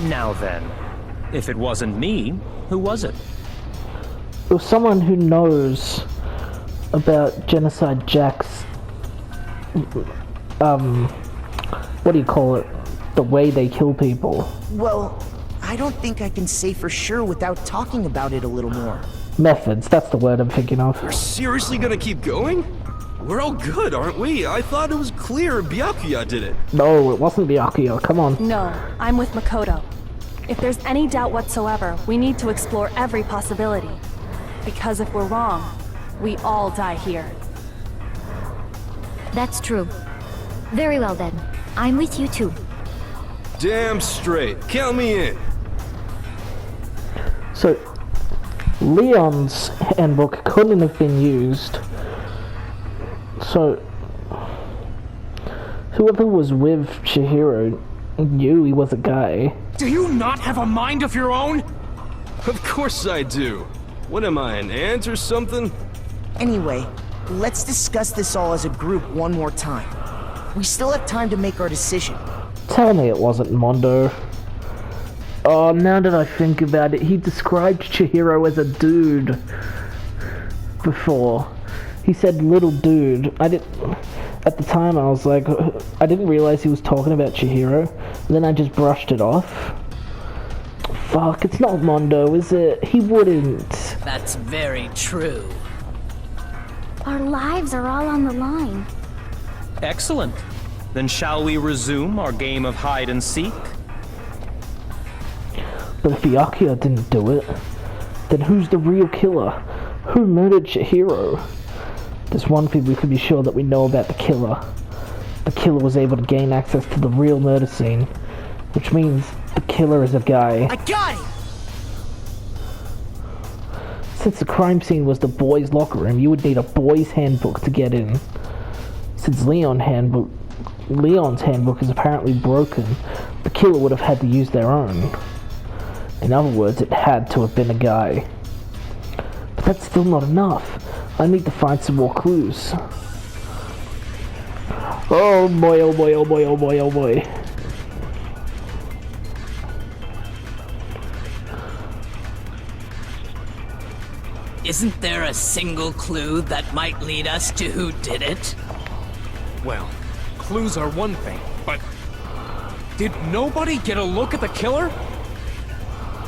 Now then, if it wasn't me, who was it? It was someone who knows about Genocide Jack's, what do you call it? The way they kill people. Well, I don't think I can say for sure without talking about it a little more. Methods, that's the word I'm thinking of. You're seriously gonna keep going? We're all good, aren't we? I thought it was clear Byakuya did it. No, it wasn't Byakuya, come on. No, I'm with Makoto. If there's any doubt whatsoever, we need to explore every possibility. Because if we're wrong, we all die here. That's true. Very well then. I'm with you too. Damn straight. Count me in. So, Leon's handbook couldn't have been used. So, whoever was with Chihiro knew he was a guy. Do you not have a mind of your own? Of course I do. What am I, an ant or something? Anyway, let's discuss this all as a group one more time. We still have time to make our decision. Tell me it wasn't Mondo. Oh, now that I think about it, he described Chihiro as a dude before. He said little dude. At the time I was like, I didn't realize he was talking about Chihiro, and then I just brushed it off. Fuck, it's not Mondo, is it? He wouldn't. That's very true. Our lives are all on the line. Excellent. Then shall we resume our game of hide and seek? But if Byakuya didn't do it, then who's the real killer? Who murdered Chihiro? There's one thing we can be sure that we know about the killer. The killer was able to gain access to the real murder scene, which means the killer is a guy. I got it! Since the crime scene was the boys' locker room, you would need a boys' handbook to get in. Since Leon's handbook is apparently broken, the killer would have had to use their own. In other words, it had to have been a guy. But that's still not enough. I need to find some more clues. Oh boy, oh boy, oh boy, oh boy, oh boy. Isn't there a single clue that might lead us to who did it? Well, clues are one thing, but did nobody get a look at the killer?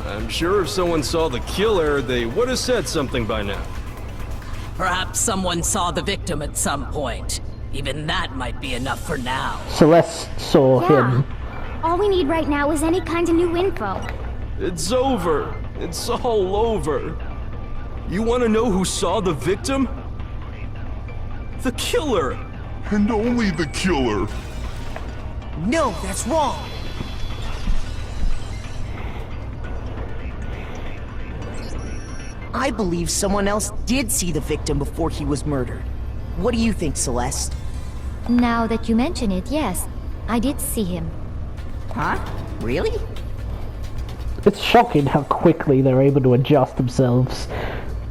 I'm sure if someone saw the killer, they would have said something by now. Perhaps someone saw the victim at some point. Even that might be enough for now. Celeste saw him. All we need right now is any kind of new info. It's over. It's all over. You want to know who saw the victim? The killer! And only the killer. No, that's wrong! I believe someone else did see the victim before he was murdered. What do you think, Celeste? Now that you mention it, yes. I did see him. Huh? Really? It's shocking how quickly they're able to adjust themselves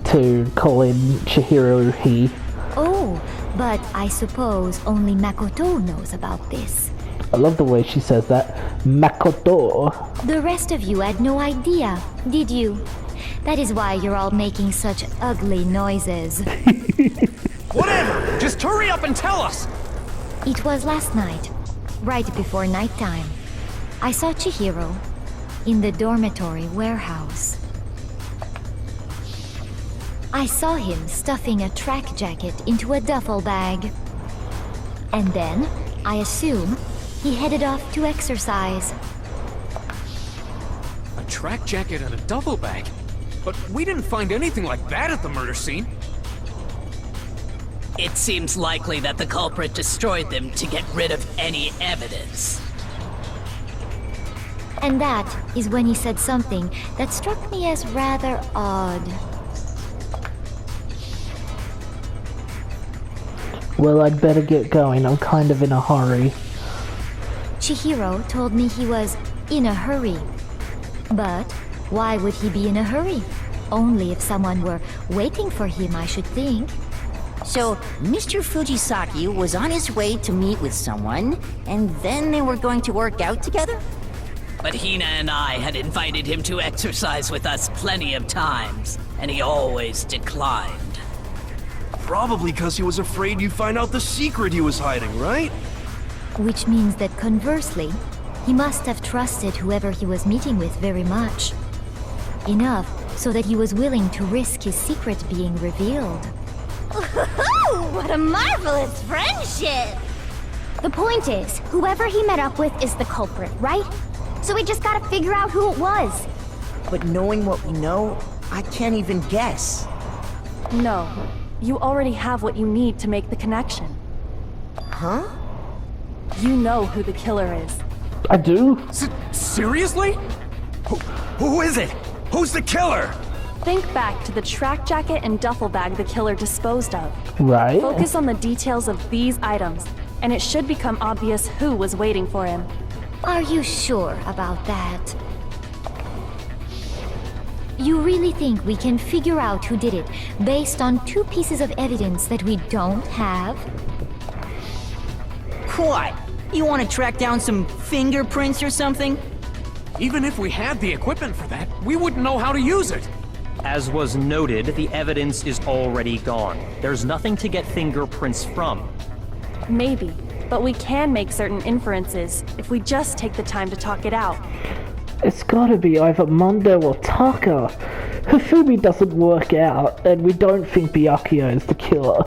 to call him Chihiro he. Oh, but I suppose only Makoto knows about this. I love the way she says that. Makoto. The rest of you had no idea, did you? That is why you're all making such ugly noises. Whatever! Just hurry up and tell us! It was last night, right before nighttime. I saw Chihiro in the dormitory warehouse. I saw him stuffing a track jacket into a duffel bag. And then, I assume, he headed off to exercise. A track jacket and a duffel bag? But we didn't find anything like that at the murder scene. It seems likely that the culprit destroyed them to get rid of any evidence. And that is when he said something that struck me as rather odd. Well, I'd better get going. I'm kind of in a hurry. Chihiro told me he was in a hurry. But why would he be in a hurry? Only if someone were waiting for him, I should think. So, Mr. Fujisaki was on his way to meet with someone, and then they were going to work out together? But Hina and I had invited him to exercise with us plenty of times, and he always declined. Probably because he was afraid you'd find out the secret he was hiding, right? Which means that conversely, he must have trusted whoever he was meeting with very much. Enough so that he was willing to risk his secret being revealed. What a marvelous friendship! The point is, whoever he met up with is the culprit, right? So we just gotta figure out who it was. But knowing what we know, I can't even guess. No. You already have what you need to make the connection. Huh? You know who the killer is. I do? Seriously? Who is it? Who's the killer? Think back to the track jacket and duffel bag the killer disposed of. Right. Focus on the details of these items, and it should become obvious who was waiting for him. Are you sure about that? You really think we can figure out who did it based on 2 pieces of evidence that we don't have? What? You want to track down some fingerprints or something? Even if we had the equipment for that, we wouldn't know how to use it. As was noted, the evidence is already gone. There's nothing to get fingerprints from. Maybe, but we can make certain inferences if we just take the time to talk it out. It's gotta be either Mondo or Taka. Hifumi doesn't work out, and we don't think Byakuya is the killer.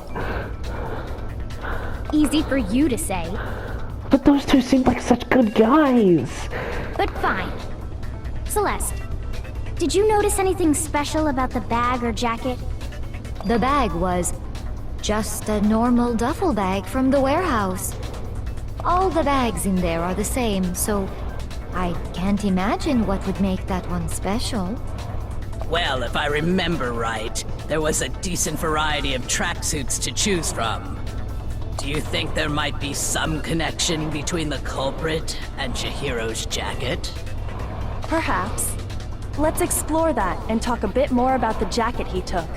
Easy for you to say. But those two seem like such good guys. But fine. Celeste, did you notice anything special about the bag or jacket? The bag was just a normal duffel bag from the warehouse. All the bags in there are the same, so I can't imagine what would make that one special. Well, if I remember right, there was a decent variety of tracksuits to choose from. Do you think there might be some connection between the culprit and Chihiro's jacket? Perhaps. Let's explore that and talk a bit more about the jacket he took.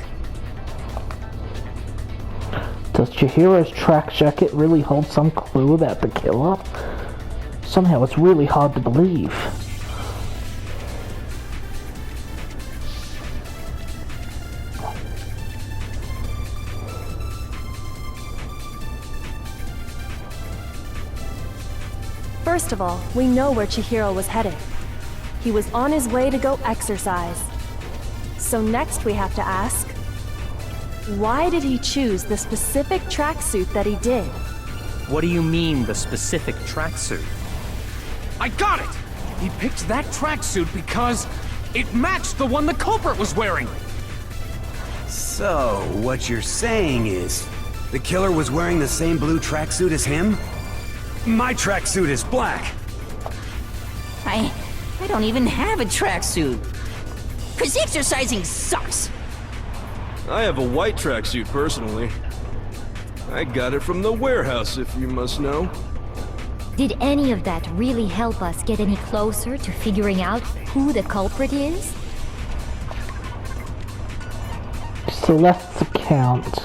Does Chihiro's track jacket really hold some clue about the killer? Somehow it's really hard to believe. First of all, we know where Chihiro was headed. He was on his way to go exercise. So next we have to ask, why did he choose the specific tracksuit that he did? What do you mean, the specific tracksuit? I got it! He picked that tracksuit because it matched the one the culprit was wearing. So, what you're saying is, the killer was wearing the same blue tracksuit as him? My tracksuit is black. I don't even have a tracksuit. 'Cause exercising sucks. I have a white tracksuit personally. I got it from the warehouse, if you must know. Did any of that really help us get any closer to figuring out who the culprit is? Celeste's account.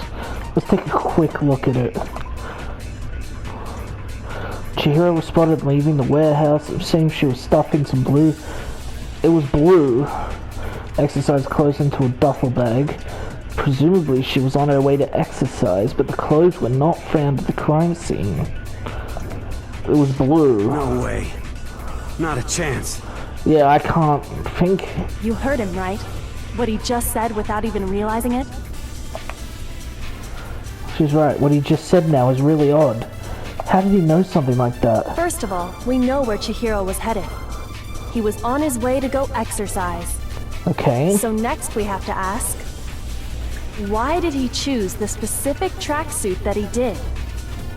Let's take a quick look at it. Chihiro was spotted leaving the warehouse. It seems she was stuffing some blue. It was blue. Exercise clothes into a duffel bag. Presumably she was on her way to exercise, but the clothes were not found at the crime scene. It was blue. No way. Not a chance. Yeah, I can't think. You heard him, right? What he just said without even realizing it? She's right. What he just said now is really odd. How did he know something like that? First of all, we know where Chihiro was headed. He was on his way to go exercise. Okay. So next we have to ask, why did he choose the specific tracksuit that he did?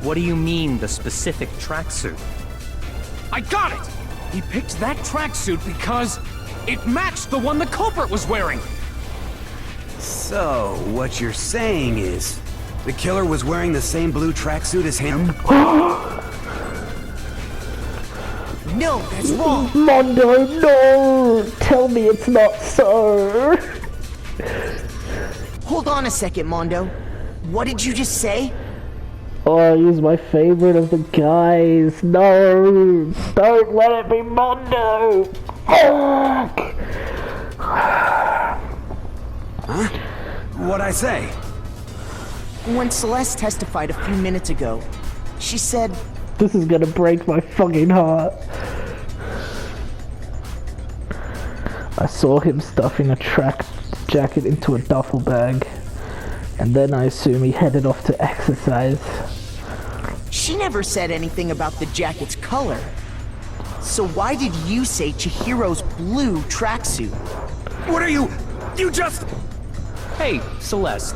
What do you mean, the specific tracksuit? I got it! He picked that tracksuit because it matched the one the culprit was wearing. So, what you're saying is, the killer was wearing the same blue tracksuit as him? No, that's wrong! Mondo, no! Tell me it's not so! Hold on a second, Mondo. What did you just say? Oh, he's my favorite of the guys. No! Don't let it be Mondo! Fuck! Huh? What'd I say? When Celeste testified a few minutes ago, she said... This is gonna break my fucking heart. I saw him stuffing a track jacket into a duffel bag, and then I assume he headed off to exercise. She never said anything about the jacket's color. So why did you say Chihiro's blue tracksuit? What are you... You just... Hey, Celeste.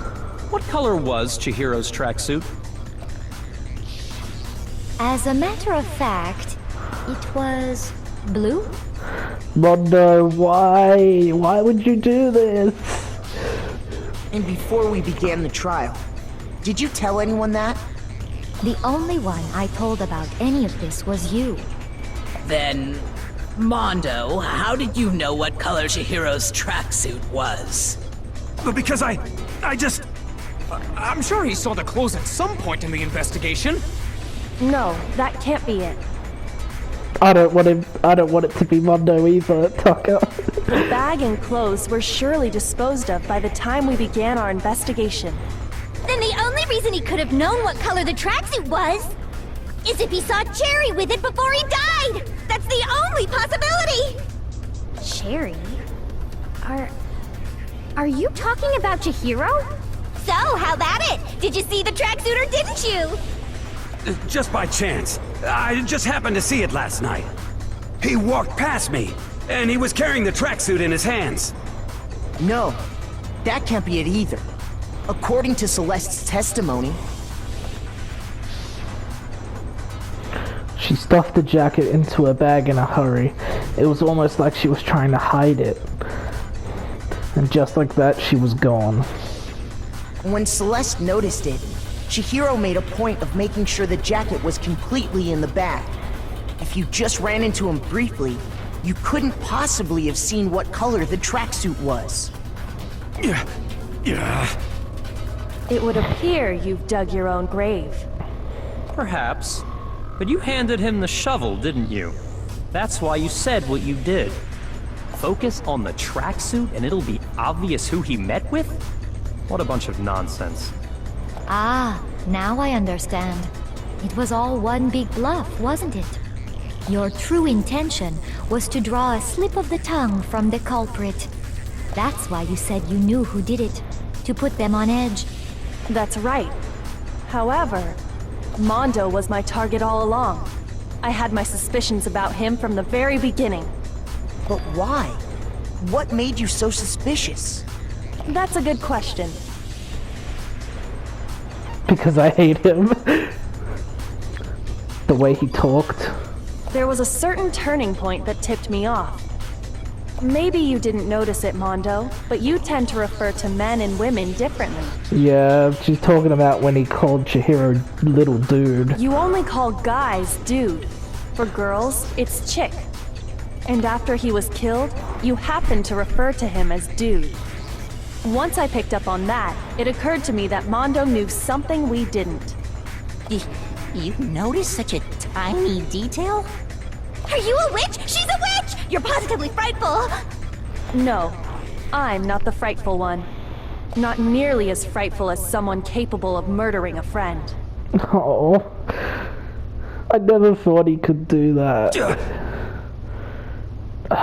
What color was Chihiro's tracksuit? As a matter of fact, it was blue? Mondo, why? Why would you do this? And before we began the trial, did you tell anyone that? The only one I told about any of this was you. Then, Mondo, how did you know what color Chihiro's tracksuit was? Because I just... I'm sure he saw the clothes at some point in the investigation. No, that can't be it. I don't want it to be Mondo either, Tucker. The bag and clothes were surely disposed of by the time we began our investigation. Then the only reason he could have known what color the tracksuit was is if he saw Cherry with it before he died! That's the only possibility! Cherry? Are you talking about Chihiro? So, how about it? Did you see the tracksuit or didn't you? Just by chance. I just happened to see it last night. He walked past me, and he was carrying the tracksuit in his hands. No, that can't be it either. According to Celeste's testimony... She stuffed the jacket into a bag in a hurry. It was almost like she was trying to hide it. And just like that, she was gone. When Celeste noticed it, Chihiro made a point of making sure the jacket was completely in the bag. If you just ran into him briefly, you couldn't possibly have seen what color the tracksuit was. Yeah. It would appear you've dug your own grave. Perhaps. But you handed him the shovel, didn't you? That's why you said what you did. Focus on the tracksuit and it'll be obvious who he met with? What a bunch of nonsense. Ah, now I understand. It was all one big bluff, wasn't it? Your true intention was to draw a slip of the tongue from the culprit. That's why you said you knew who did it, to put them on edge. That's right. However, Mondo was my target all along. I had my suspicions about him from the very beginning. But why? What made you so suspicious? That's a good question. Because I hate him. The way he talked. There was a certain turning point that tipped me off. Maybe you didn't notice it, Mondo, but you tend to refer to men and women differently. Yeah, she's talking about when he called Chihiro little dude. You only call guys dude. For girls, it's chick. And after he was killed, you happened to refer to him as dude. Once I picked up on that, it occurred to me that Mondo knew something we didn't. You noticed such a tiny detail? Are you a witch? She's a witch! You're positively frightful! No, I'm not the frightful one. Not nearly as frightful as someone capable of murdering a friend. Oh, I never thought he could do that.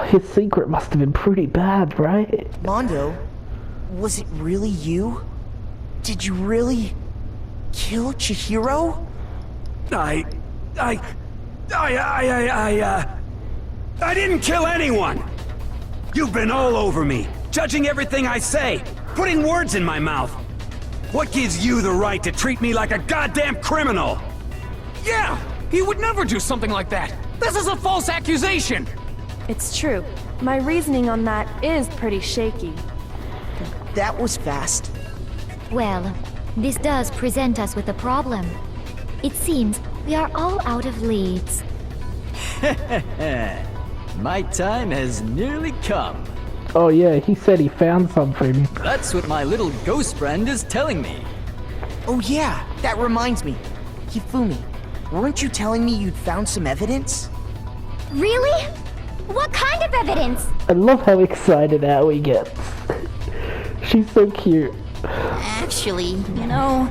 His secret must have been pretty bad, right? Mondo, was it really you? Did you really kill Chihiro? I didn't kill anyone! You've been all over me, judging everything I say, putting words in my mouth. What gives you the right to treat me like a goddamn criminal? Yeah! He would never do something like that! This is a false accusation! It's true. My reasoning on that is pretty shaky. That was fast. Well, this does present us with a problem. It seems we are all out of leads. My time has nearly come. Oh yeah, he said he found something. That's what my little ghost friend is telling me. Oh yeah, that reminds me. Hifumi, weren't you telling me you'd found some evidence? Really? What kind of evidence? I love how excited Aoi gets. She's so cute. Actually, now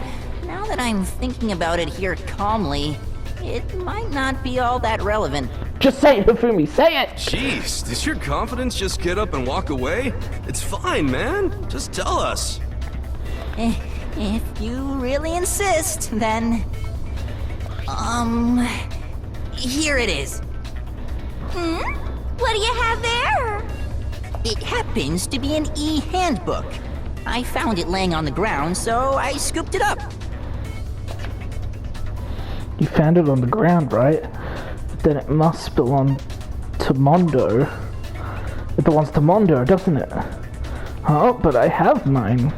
that I'm thinking about it here calmly, it might not be all that relevant. Just say it, Hifumi, say it! Jeez, does your confidence just get up and walk away? It's fine, man. Just tell us. If you really insist, then... Here it is. What do you have there? It happens to be an e-handbook. I found it laying on the ground, so I scooped it up. You found it on the ground, right? Then it must belong to Mondo. It belongs to Mondo, doesn't it? Huh? But I have mine.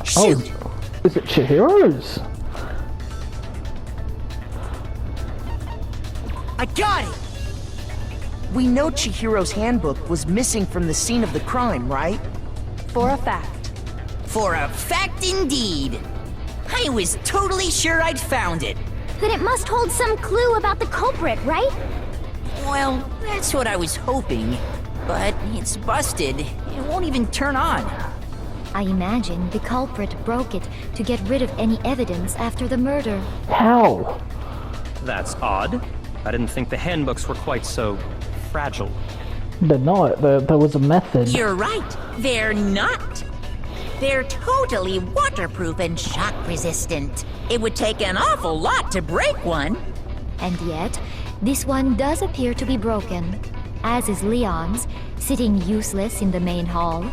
Shoot! Oh, is it Chihiro's? I got it! We know Chihiro's handbook was missing from the scene of the crime, right? For a fact. For a fact indeed. I was totally sure I'd found it. Then it must hold some clue about the culprit, right? Well, that's what I was hoping. But it's busted. It won't even turn on. I imagine the culprit broke it to get rid of any evidence after the murder. How? That's odd. I didn't think the handbooks were quite so fragile. They're not. There was a method. You're right. They're not. They're totally waterproof and shock resistant. It would take an awful lot to break one. And yet, this one does appear to be broken, as is Leon's, sitting useless in the main hall.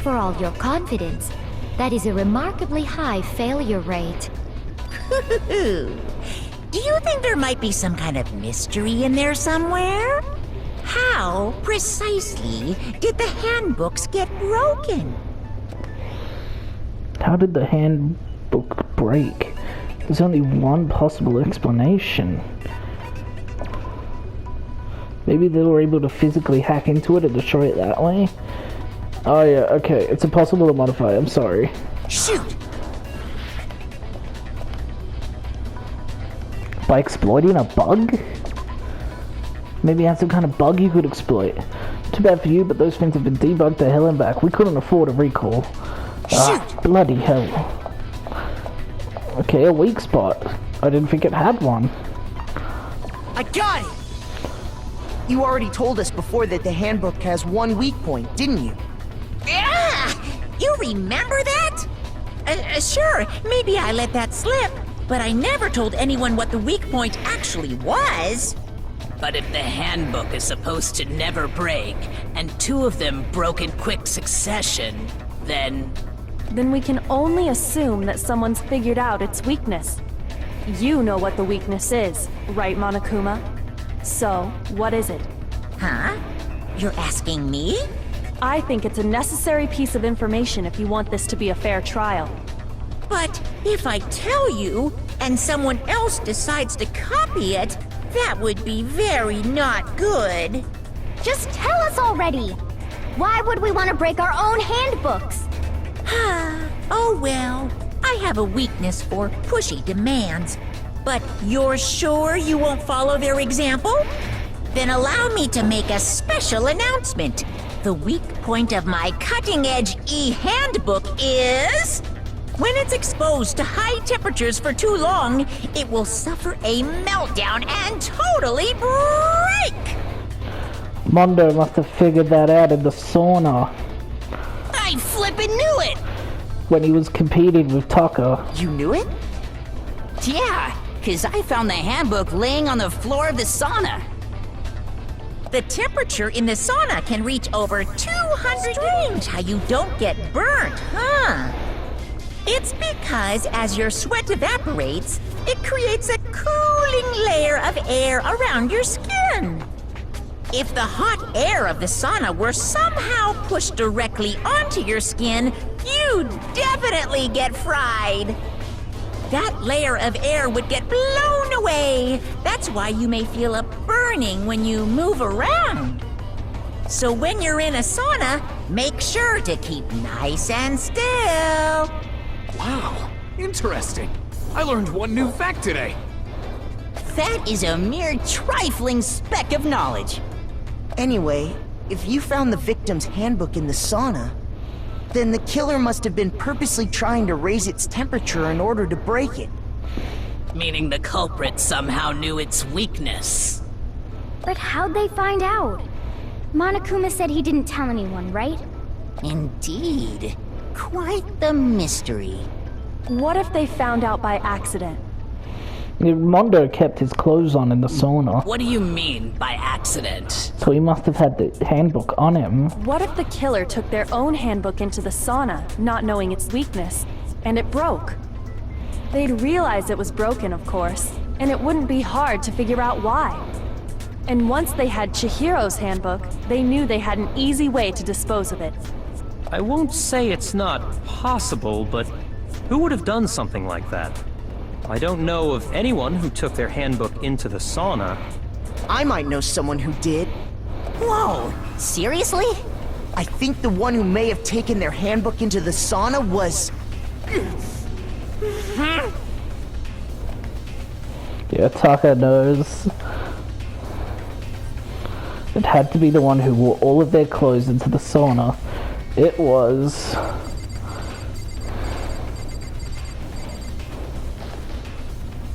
For all your confidence, that is a remarkably high failure rate. Do you think there might be some kind of mystery in there somewhere? How, precisely, did the handbooks get broken? How did the handbook break? There's only one possible explanation. Maybe they were able to physically hack into it and destroy it that way? Oh yeah, okay. It's impossible to modify, I'm sorry. Shoot! By exploiting a bug? Maybe you had some kind of bug you could exploit. Too bad for you, but those things have been debugged to hell and back. We couldn't afford a recall. Bloody hell. Okay, a weak spot. I didn't think it had one. I got it! You already told us before that the handbook has one weak point, didn't you? You remember that? Sure, maybe I let that slip, but I never told anyone what the weak point actually was. But if the handbook is supposed to never break, and two of them broke in quick succession, then we can only assume that someone's figured out its weakness. You know what the weakness is, right, Monokuma? So, what is it? Huh? You're asking me? I think it's a necessary piece of information if you want this to be a fair trial. But if I tell you, and someone else decides to copy it, that would be very not good. Just tell us already! Why would we want to break our own handbooks? Oh well, I have a weakness for pushy demands. But you're sure you won't follow their example? Then allow me to make a special announcement. The weak point of my cutting-edge e-handbook is... when it's exposed to high temperatures for too long, it will suffer a meltdown and totally break! Mondo must have figured that out in the sauna. I flippin' knew it! When he was competing with Taka. You knew it? Yeah, because I found the handbook laying on the floor of the sauna. The temperature in the sauna can reach over 200. Strange how you don't get burnt, huh? It's because as your sweat evaporates, it creates a cooling layer of air around your skin. If the hot air of the sauna were somehow pushed directly onto your skin, you'd definitely get fried. That layer of air would get blown away. That's why you may feel a burning when you move around. So when you're in a sauna, make sure to keep nice and still. Wow, interesting. I learned one new fact today. That is a mere trifling speck of knowledge. Anyway, if you found the victim's handbook in the sauna, then the killer must have been purposely trying to raise its temperature in order to break it. Meaning the culprit somehow knew its weakness. But how'd they find out? Monokuma said he didn't tell anyone, right? Indeed. Quite the mystery. What if they found out by accident? Mondo kept his clothes on in the sauna, What do you mean by accident? so he must have had the handbook on him. What if the killer took their own handbook into the sauna, not knowing its weakness, and it broke? They'd realize it was broken, of course, and it wouldn't be hard to figure out why. And once they had Chihiro's handbook, they knew they had an easy way to dispose of it. I won't say it's not possible, but who would have done something like that? I don't know of anyone who took their handbook into the sauna. I might know someone who did. Whoa, seriously? I think the one who may have taken their handbook into the sauna was... Yeah, Taka knows. It had to be the one who wore all of their clothes into the sauna. It was...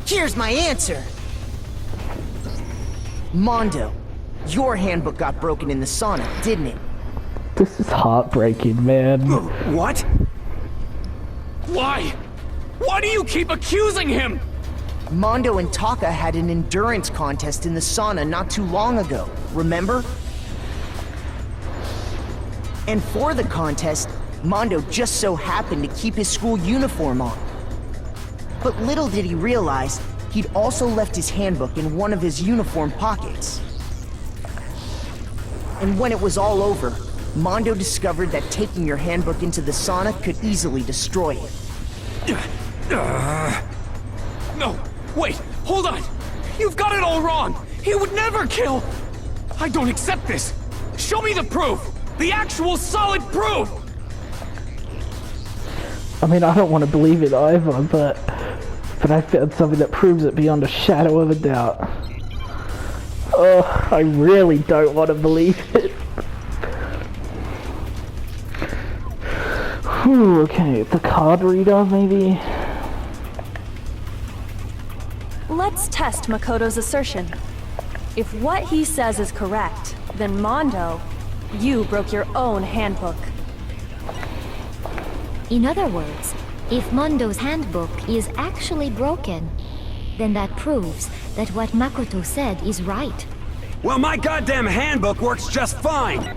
Here's my answer! Mondo, your handbook got broken in the sauna, didn't it? This is heartbreaking, man. What? Why? Why do you keep accusing him? Mondo and Taka had an endurance contest in the sauna not too long ago, remember? And for the contest, Mondo just so happened to keep his school uniform on. But little did he realize, he'd also left his handbook in one of his uniform pockets. And when it was all over, Mondo discovered that taking your handbook into the sauna could easily destroy it. No, wait, hold on. You've got it all wrong. He would never kill. I don't accept this. Show me the proof. The actual solid proof. I mean, I don't want to believe it either, but I found something that proves it beyond a shadow of a doubt. Oh, I really don't want to believe it. Whew, okay, the card reader, maybe? Let's test Makoto's assertion. If what he says is correct, then Mondo, you broke your own handbook. In other words, if Mondo's handbook is actually broken, then that proves that what Makoto said is right. Well, my goddamn handbook works just fine!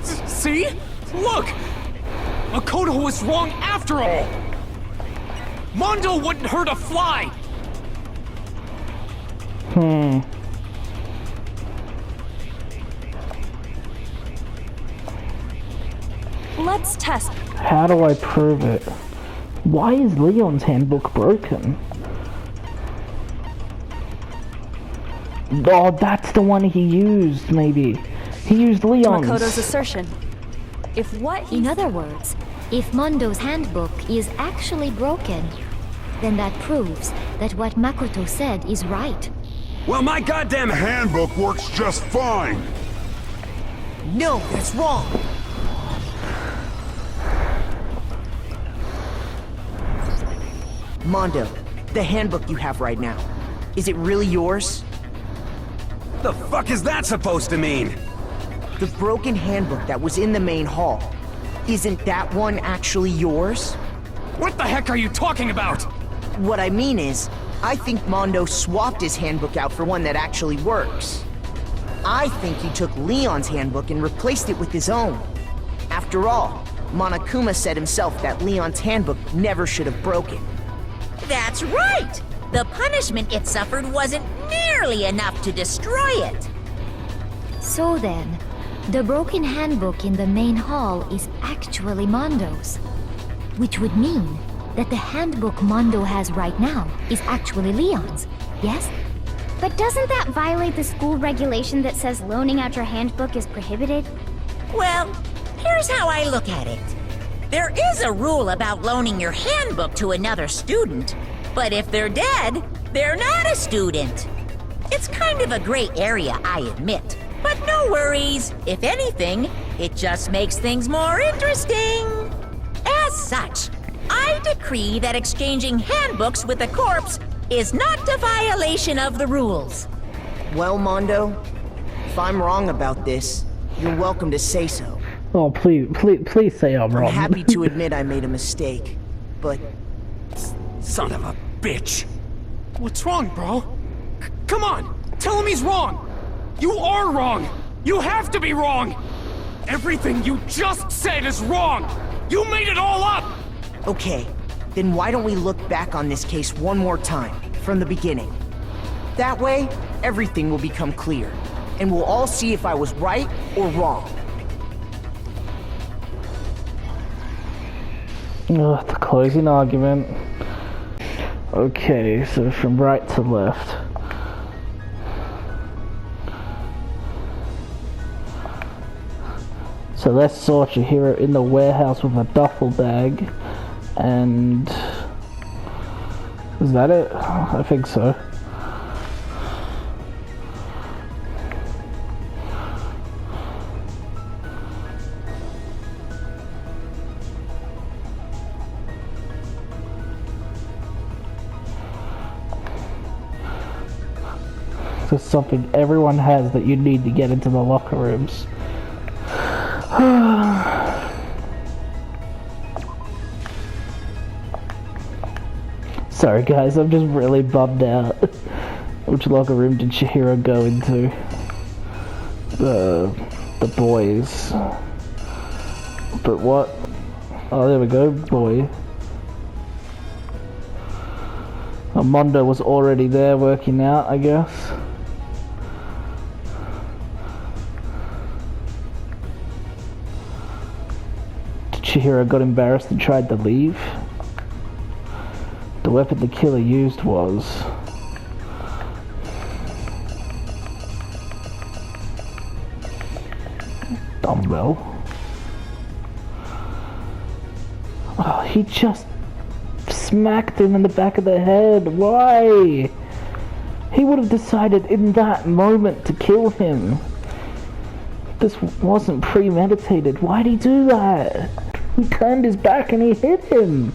See? Look! Makoto was wrong after all! Mondo wouldn't hurt a fly! Let's test. How do I prove it? Why is Leon's handbook broken? Oh, that's the one he used, maybe. He used Leon's. Makoto's assertion. If what he... In other words, if Mondo's handbook is actually broken, then that proves that what Makoto said is right. Well, my goddamn handbook works just fine! No, that's wrong! Mondo, the handbook you have right now, is it really yours? The fuck is that supposed to mean? The broken handbook that was in the main hall, isn't that one actually yours? What the heck are you talking about? What I mean is, I think Mondo swapped his handbook out for one that actually works. I think he took Leon's handbook and replaced it with his own. After all, Monokuma said himself that Leon's handbook never should have broken. That's right! The punishment it suffered wasn't nearly enough to destroy it. So then, the broken handbook in the main hall is actually Mondo's. Which would mean that the handbook Mondo has right now is actually Leon's, yes? But doesn't that violate the school regulation that says loaning out your handbook is prohibited? Well, here's how I look at it. There is a rule about loaning your handbook to another student, but if they're dead, they're not a student. It's kind of a gray area, I admit. But no worries. If anything, it just makes things more interesting. As such, I decree that exchanging handbooks with a corpse is not a violation of the rules. Well, Mondo, if I'm wrong about this, you're welcome to say so. Oh, please say I'm wrong. I'm happy to admit I made a mistake, but... Son of a bitch. What's wrong, bro? Come on, tell him he's wrong. You are wrong. You have to be wrong. Everything you just said is wrong. You made it all up. Okay, then why don't we look back on this case one more time, from the beginning? That way, everything will become clear, and we'll all see if I was right or wrong. Ugh, the closing argument. Okay, so from right to left. So Les saw Chihiro in the warehouse with a duffel bag, and... is that it? I think so. There's something everyone has that you need to get into the locker rooms. Sorry guys, I'm just really bummed out. Which locker room did Chihiro go into? The boys. But what? Oh, there we go, boy. Mondo was already there working out, I guess. Chihiro got embarrassed and tried to leave. The weapon the killer used was... dumbbell. Oh, he just smacked him in the back of the head. Why? He would have decided in that moment to kill him. This wasn't premeditated. Why'd he do that? He turned his back and he hit him.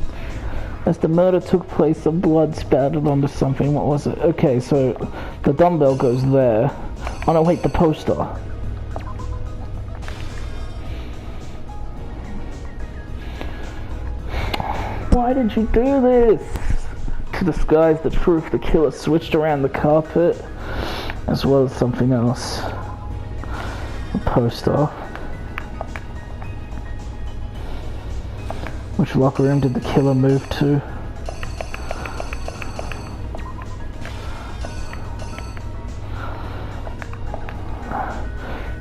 As the murder took place, the blood spouted onto something. What was it? Okay, so the dumbbell goes there. Oh no, wait, the poster. Why did you do this? To disguise the truth, the killer switched around the carpet, as well as something else. A poster. Which locker room did the killer move to?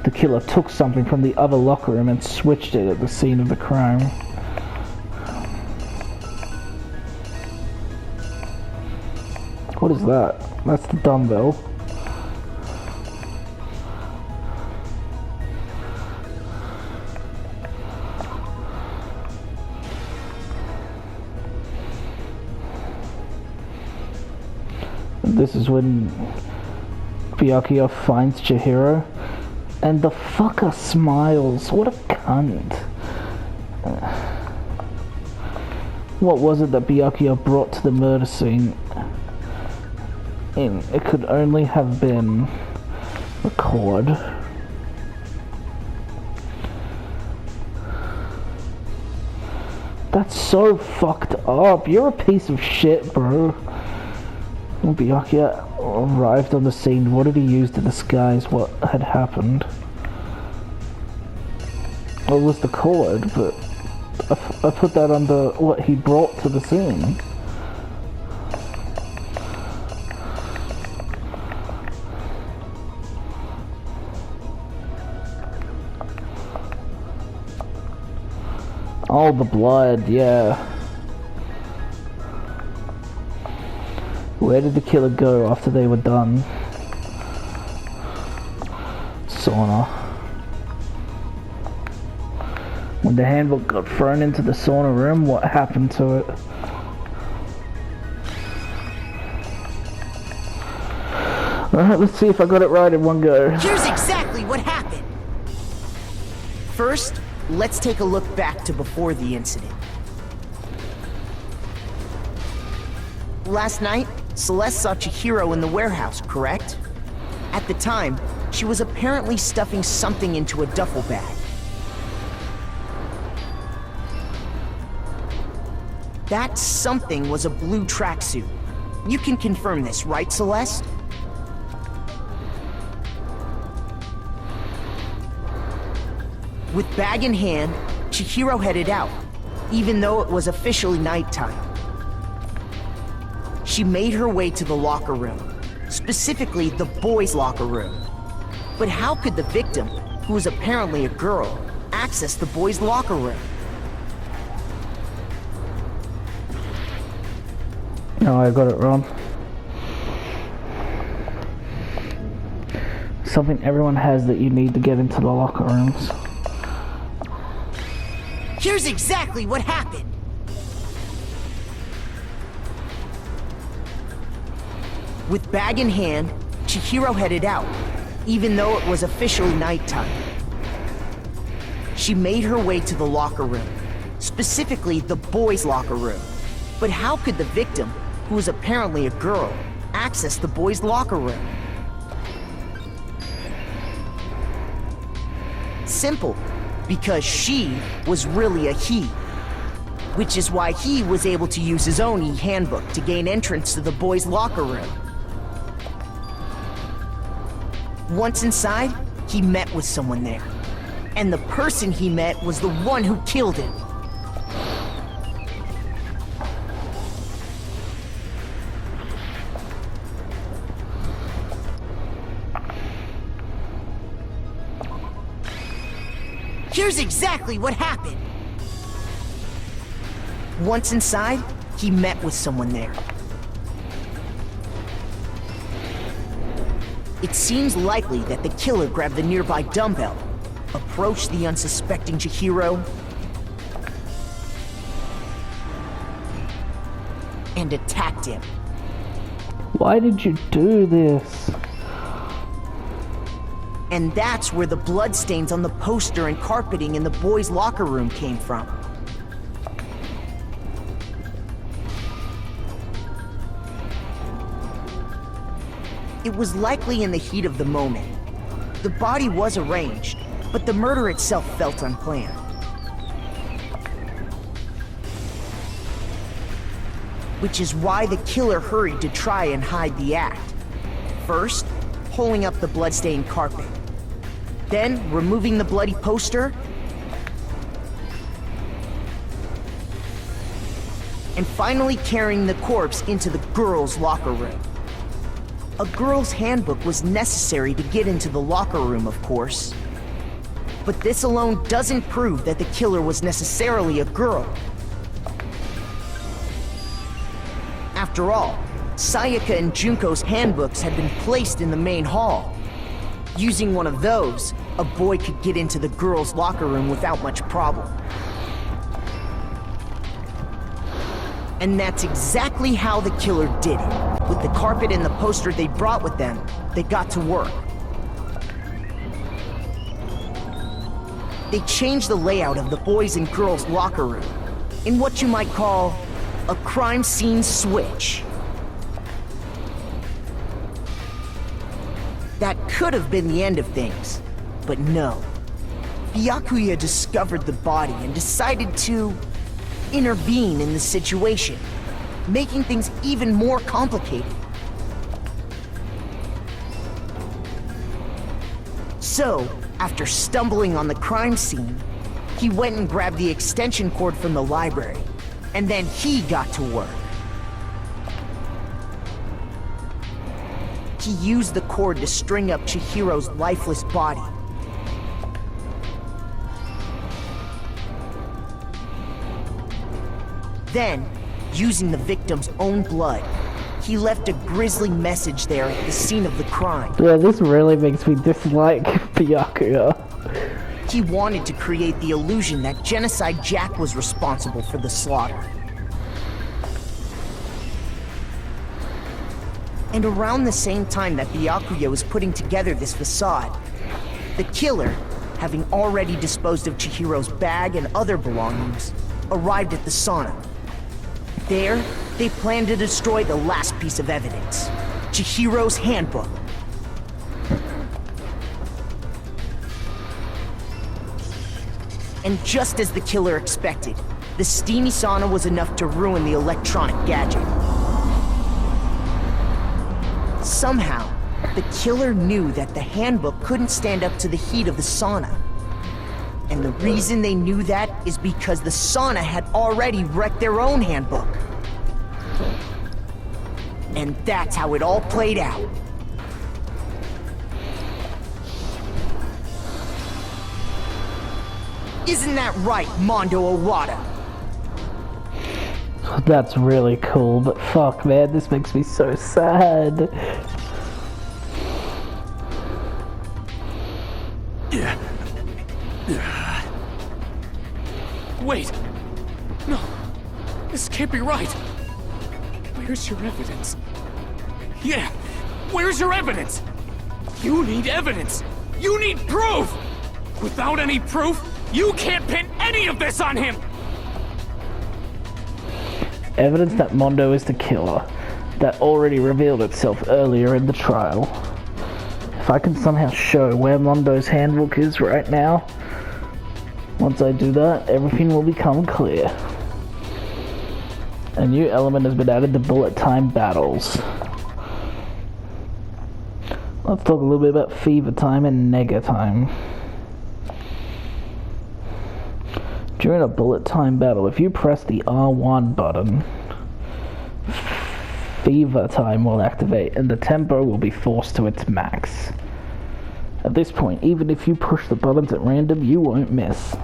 The killer took something from the other locker room and switched it at the scene of the crime. What is that? That's the dumbbell. This is when Byakuya finds Chihiro, and the fucker smiles. What a cunt. What was it that Byakuya brought to the murder scene? It could only have been a cord. That's so fucked up. You're a piece of shit, bro. When Byakuya arrived on the scene, what did he use to disguise what had happened? Well, it was the cord, but I put that under what he brought to the scene. Oh, the blood, yeah. Where did the killer go after they were done? Sauna. When the handbook got thrown into the sauna room, what happened to it? Alright, let's see if I got it right in one go. Here's exactly what happened. First, let's take a look back to before the incident. Last night, Celeste saw Chihiro in the warehouse, correct? At the time, she was apparently stuffing something into a duffel bag. That something was a blue tracksuit. You can confirm this, right, Celeste? With bag in hand, Chihiro headed out, even though it was officially nighttime. She made her way to the locker room, specifically the boys' locker room. But how could the victim, who was apparently a girl, access the boys' locker room? No, I got it wrong. Something everyone has that you need to get into the locker rooms. Here's exactly what happened. With bag in hand, Chihiro headed out, even though it was officially nighttime. She made her way to the locker room, specifically the boys' locker room. But how could the victim, who was apparently a girl, access the boys' locker room? Simple, because she was really a he. Which is why he was able to use his own e-handbook to gain entrance to the boys' locker room. Once inside, he met with someone there. And the person he met was the one who killed him. Here's exactly what happened. Once inside, he met with someone there. It seems likely that the killer grabbed the nearby dumbbell, approached the unsuspecting Chihiro, and attacked him. Why did you do this? And that's where the bloodstains on the poster and carpeting in the boys' locker room came from. It was likely in the heat of the moment. The body was arranged, but the murder itself felt unplanned. Which is why the killer hurried to try and hide the act. First, pulling up the bloodstained carpet. Then, removing the bloody poster. And finally carrying the corpse into the girls' locker room. A girl's handbook was necessary to get into the locker room, of course. But this alone doesn't prove that the killer was necessarily a girl. After all, Sayaka and Junko's handbooks had been placed in the main hall. Using one of those, a boy could get into the girls' locker room without much problem. And that's exactly how the killer did it. With the carpet and the poster they brought with them, they got to work. They changed the layout of the boys' and girls' locker room in what you might call a crime scene switch. That could have been the end of things, but no. Byakuya discovered the body and decided to intervene in the situation, making things even more complicated. So, after stumbling on the crime scene, he went and grabbed the extension cord from the library, and then he got to work. He used the cord to string up Chihiro's lifeless body. Then, using the victim's own blood, he left a grisly message there at the scene of the crime. Yeah, this really makes me dislike Byakuya. He wanted to create the illusion that Genocide Jack was responsible for the slaughter. And around the same time that Byakuya was putting together this facade, the killer, having already disposed of Chihiro's bag and other belongings, arrived at the sauna. There, they planned to destroy the last piece of evidence, Chihiro's handbook. And just as the killer expected, the steamy sauna was enough to ruin the electronic gadget. Somehow, the killer knew that the handbook couldn't stand up to the heat of the sauna. And the reason they knew that is because the sauna had already wrecked their own handbook. And that's how it all played out. Isn't that right, Mondo Owada? That's really cool, but fuck, man, this makes me so sad. Wait! No, this can't be right. Where's your evidence? Yeah, where's your evidence? You need evidence! You need proof! Without any proof, you can't pin any of this on him! Evidence that Mondo is the killer, that already revealed itself earlier in the trial. If I can somehow show where Mondo's handbook is right now, once I do that, everything will become clear. A new element has been added to bullet time battles. Let's talk a little bit about fever time and nega time. During a bullet time battle, if you press the R1 button, fever time will activate and the tempo will be forced to its max. At this point, even if you push the buttons at random, you won't miss.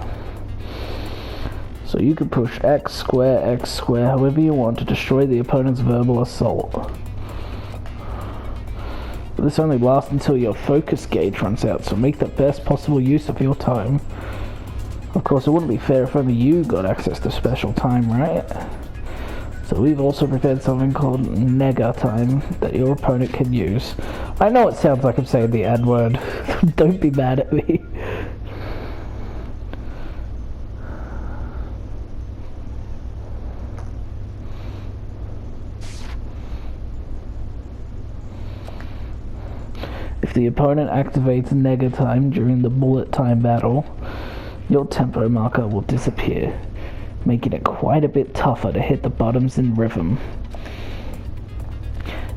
So you can push X square, however you want to destroy the opponent's verbal assault. But this only lasts until your focus gauge runs out, so make the best possible use of your time. Of course, it wouldn't be fair if only you got access to special time, right? So we've also prepared something called nega time that your opponent can use. I know it sounds like I'm saying the N word. Don't be mad at me. If the opponent activates nega time during the bullet time battle, your tempo marker will disappear, making it quite a bit tougher to hit the buttons in rhythm.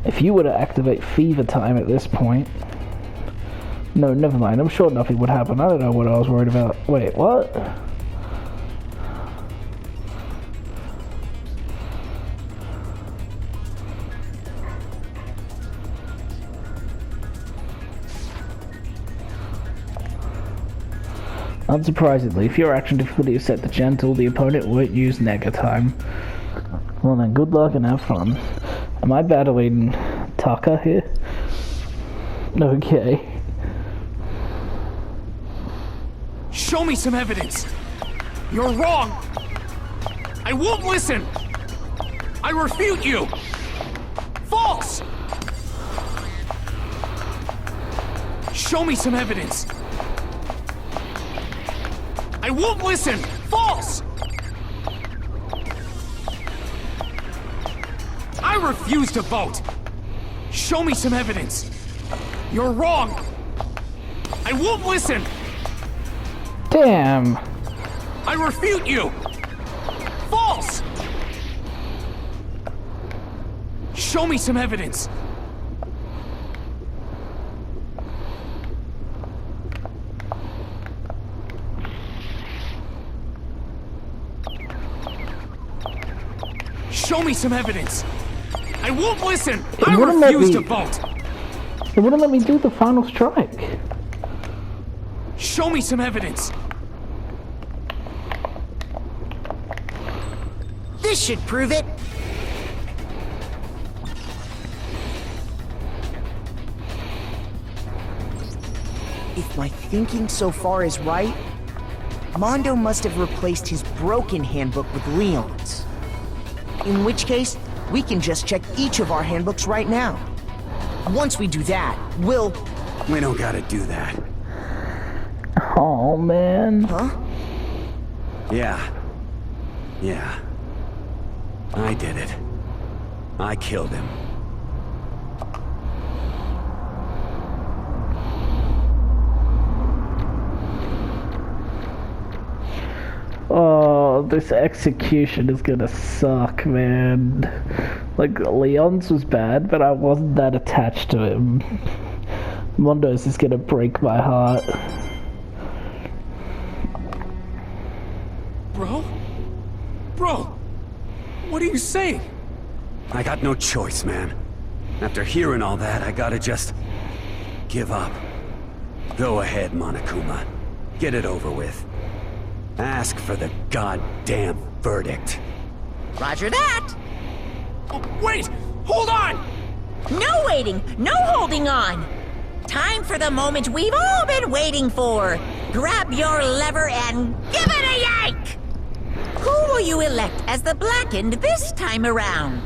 If you were to activate fever time at this point... No, never mind, I'm sure nothing would happen. I don't know what I was worried about. Wait, what? Unsurprisingly, if your action difficulty is set to gentle, the opponent won't use nega time. Well then, good luck and have fun. Am I battling Taka here? Okay. Show me some evidence! You're wrong! I won't listen! I refute you! False! Show me some evidence! I won't listen! False! I refuse to vote! Show me some evidence! You're wrong! I won't listen! Damn! I refute you! False! Show me some evidence! Show me some evidence! I won't listen! I refuse to vote! It wouldn't let me do the final strike. Show me some evidence! This should prove it! If my thinking so far is right, Mondo must have replaced his broken handbook with Leon's. In which case, we can just check each of our handbooks right now. Once we do that, we'll... We don't gotta do that. Oh, man. Huh? Yeah. I did it. I killed him. Oh, this execution is gonna suck, man. Like, Leon's was bad, but I wasn't that attached to him. Mondo's is gonna break my heart. Bro, what are you saying? I got no choice, man. After hearing all that, I gotta just... give up. Go ahead, Monokuma. Get it over with. Ask for the goddamn verdict. Roger that! Oh, wait! Hold on! No waiting! No holding on! Time for the moment we've all been waiting for! Grab your lever and give it a yank! Who will you elect as the Blackened this time around?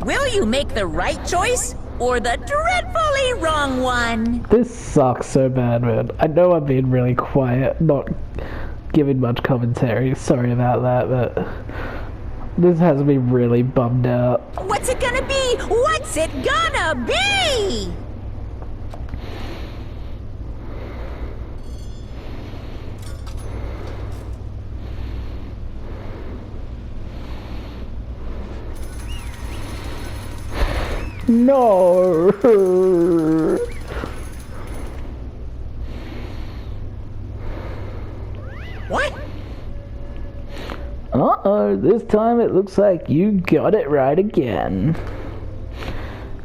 Will you make the right choice, or the dreadfully wrong one? This sucks so bad, man. I know I'm being really quiet, not giving much commentary. Sorry about that, but this has me really bummed out. What's it gonna be? What's it gonna be? No! What? Uh-oh, this time it looks like you got it right again.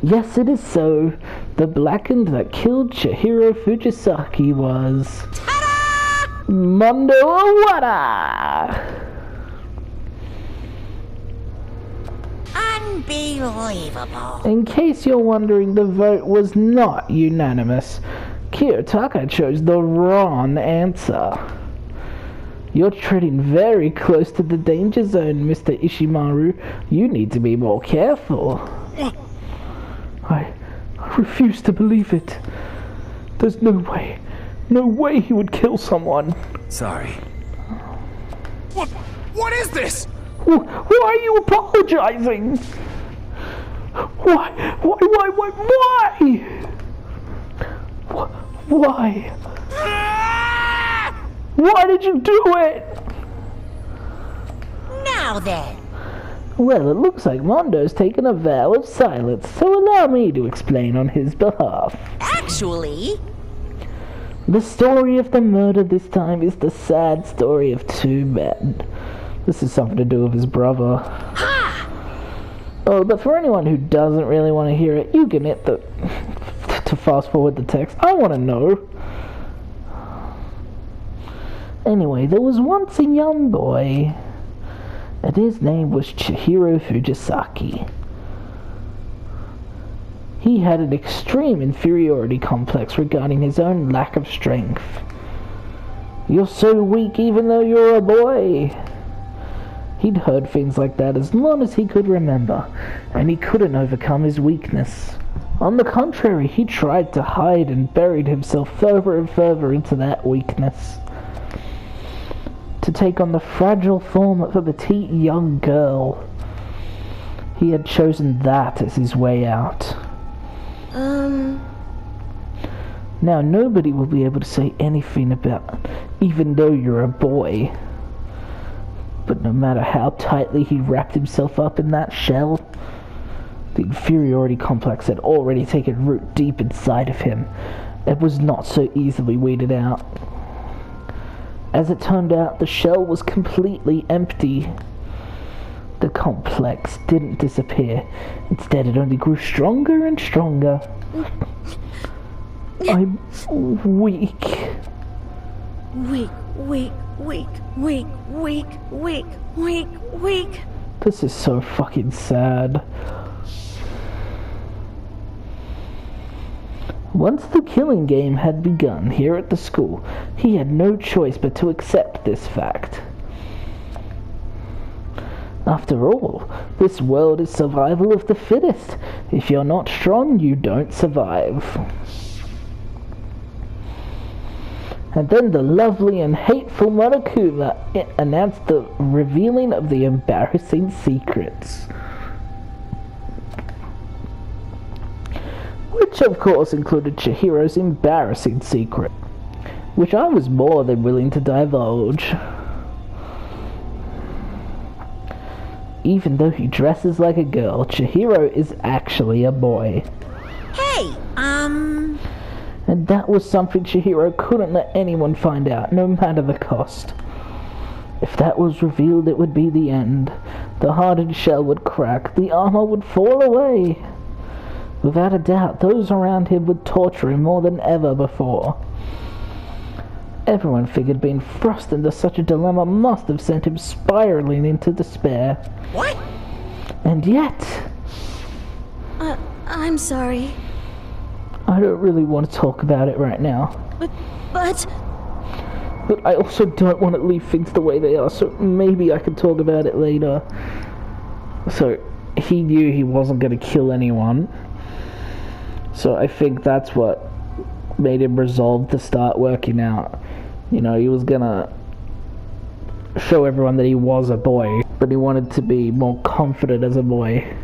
Yes, it is so. The Blackened that killed Chihiro Fujisaki was... Ta-da! Mondo Owada! Unbelievable. In case you're wondering, the vote was not unanimous. Kiyotaka chose the wrong answer. You're treading very close to the danger zone, Mr. Ishimaru. You need to be more careful. I refuse to believe it. There's no way he would kill someone. Sorry. What is this? Why are you apologizing? Why? Why did you do it? Now then. Well, it looks like Mondo's taken a vow of silence, so allow me to explain on his behalf. Actually... The story of the murder this time is the sad story of two men. This is something to do with his brother. Ha! Oh, but for anyone who doesn't really want to hear it, you can hit the... to fast forward the text. I want to know. Anyway, there was once a young boy, and his name was Chihiro Fujisaki. He had an extreme inferiority complex regarding his own lack of strength. You're so weak even though you're a boy. He'd heard things like that as long as he could remember, and he couldn't overcome his weakness. On the contrary, he tried to hide and buried himself further and further into that weakness, to take on the fragile form of a petite young girl. He had chosen that as his way out. Now nobody will be able to say anything about, even though you're a boy. But no matter how tightly he wrapped himself up in that shell, the inferiority complex had already taken root deep inside of him. It was not so easily weeded out. As it turned out, the shell was completely empty. The complex didn't disappear. Instead, it only grew stronger and stronger. I'm weak. Weak. This is so fucking sad. Once the killing game had begun here at the school, he had no choice but to accept this fact. After all, this world is survival of the fittest. If you're not strong, you don't survive. And then the lovely and hateful Monokuma announced the revealing of the embarrassing secrets. Which of course included Chihiro's embarrassing secret, which I was more than willing to divulge. Even though he dresses like a girl, Chihiro is actually a boy. Hey, And that was something Chihiro couldn't let anyone find out, no matter the cost. If that was revealed, it would be the end. The hardened shell would crack, the armor would fall away. Without a doubt, those around him would torture him more than ever before. Everyone figured being thrust into such a dilemma must have sent him spiraling into despair. What? And yet... I'm sorry. I don't really want to talk about it right now. But I also don't want to leave things the way they are, so maybe I can talk about it later. So, he knew he wasn't going to kill anyone. So I think that's what made him resolve to start working out. You know, he was gonna show everyone that he was a boy, but he wanted to be more confident as a boy.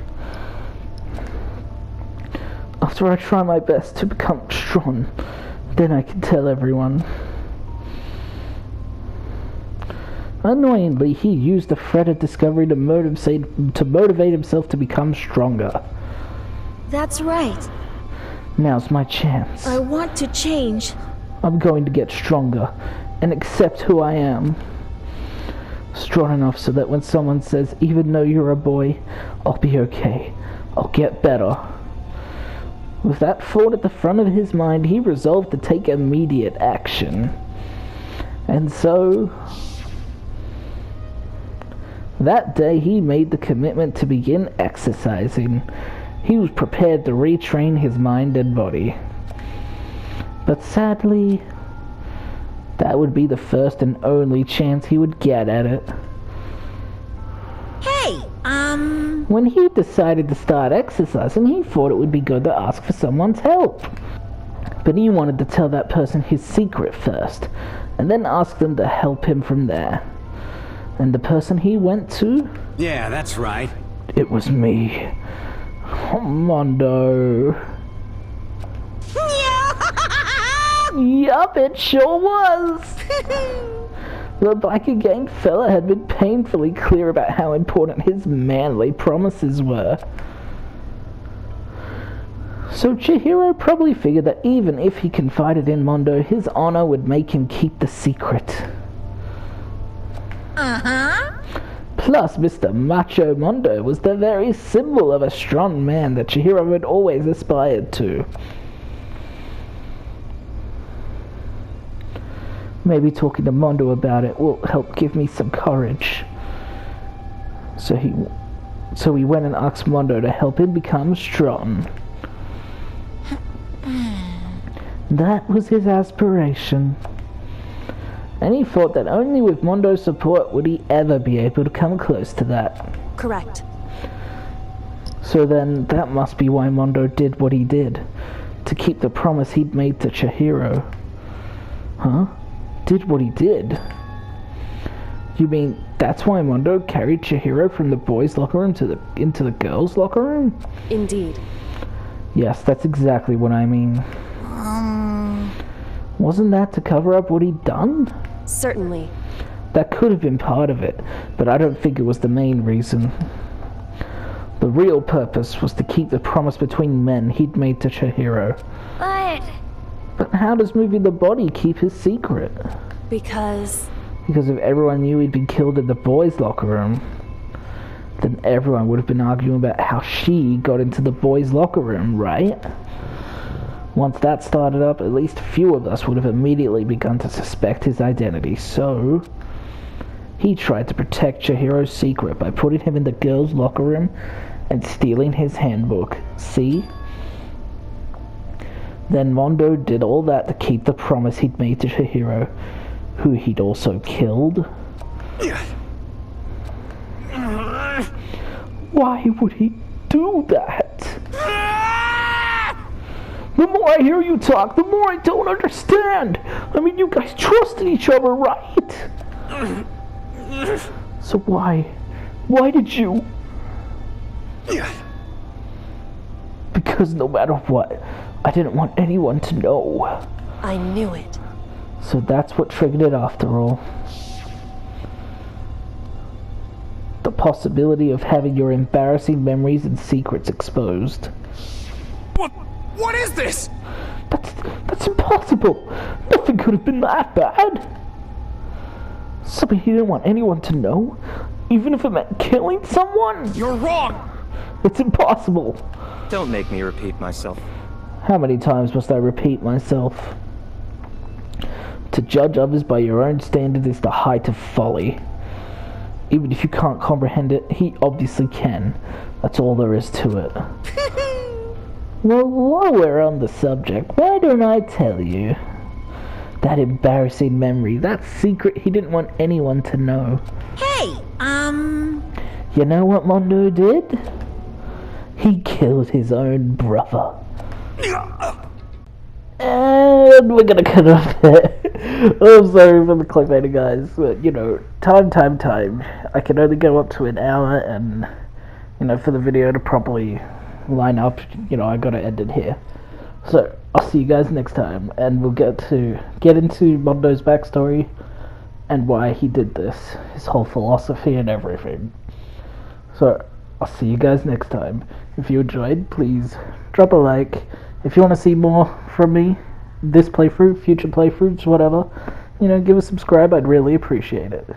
After I try my best to become strong, then I can tell everyone. Annoyingly, he used the threat of discovery to motivate himself to become stronger. that's right. Now's my chance. I want to change. I'm going to get stronger and accept who I am. Strong enough so that when someone says, even though you're a boy, I'll be okay. I'll get better. With that thought at the front of his mind, he resolved to take immediate action. And so... that day he made the commitment to begin exercising. He was prepared to retrain his mind and body. But sadly, that would be the first and only chance he would get at it. Hey, When he decided to start exercising, he thought it would be good to ask for someone's help. But he wanted to tell that person his secret first, and then ask them to help him from there. And the person he went to? Yeah, that's right. It was me. Oh, Mondo. Yup, it sure was. The biker gang fella had been painfully clear about how important his manly promises were. So Chihiro probably figured that even if he confided in Mondo, his honor would make him keep the secret. Plus, Mr. Macho Mondo was the very symbol of a strong man that Chihiro had always aspired to. Maybe talking to Mondo about it will help give me some courage. So he went and asked Mondo to help him become strong. That was his aspiration. And he thought that only with Mondo's support would he ever be able to come close to that. Correct. So then, that must be why Mondo did what he did. To keep the promise he'd made to Chihiro. Huh? Did what he did? You mean, that's why Mondo carried Chihiro from the boys' locker room into the girls' locker room? Indeed. Yes, that's exactly what I mean. Wasn't that to cover up what he'd done? Certainly. That could have been part of it, but I don't think it was the main reason. The real purpose was to keep the promise between men he'd made to Chihiro. But how does moving the body keep his secret? Because if everyone knew he'd been killed in the boys' locker room, then everyone would have been arguing about how she got into the boys' locker room, right? Once that started up, at least a few of us would have immediately begun to suspect his identity, so... he tried to protect Chihiro's secret by putting him in the girls' locker room and stealing his handbook. See? Then Mondo did all that to keep the promise he'd made to Chihiro, who he'd also killed. Why would he do that? The more I hear you talk, the more I don't understand. I mean, you guys trusted each other, right? So why did you? Because no matter what, I didn't want anyone to know. I knew it. So that's what triggered it after all. The possibility of having your embarrassing memories and secrets exposed. What is this? That's impossible. Nothing could have been that bad. Something he didn't want anyone to know, even if it meant killing someone? You're wrong! It's impossible. Don't make me repeat myself. How many times must I repeat myself? To judge others by your own standards is the height of folly. Even if you can't comprehend it, he obviously can. That's all there is to it. Well, while we're on the subject, why don't I tell you? That embarrassing memory, that secret he didn't want anyone to know. Hey, You know what Mondo did? He killed his own brother. And we're gonna cut off there. I'm sorry for the clickbaiting, guys, but you know, time. I can only go up to an hour, and you know, for the video to properly line up, you know, I gotta end it here. So I'll see you guys next time, and we'll get into Mondo's backstory and why he did this, his whole philosophy and everything. So I'll see you guys next time. If you enjoyed, please drop a like. If you want to see more from me, this playthrough, future playthroughs, whatever, you know, give a subscribe. I'd really appreciate it.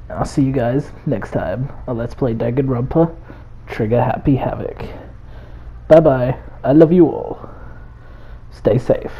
I'll see you guys next time on Let's Play Danganronpa Trigger Happy Havoc. Bye bye. I love you all. Stay safe.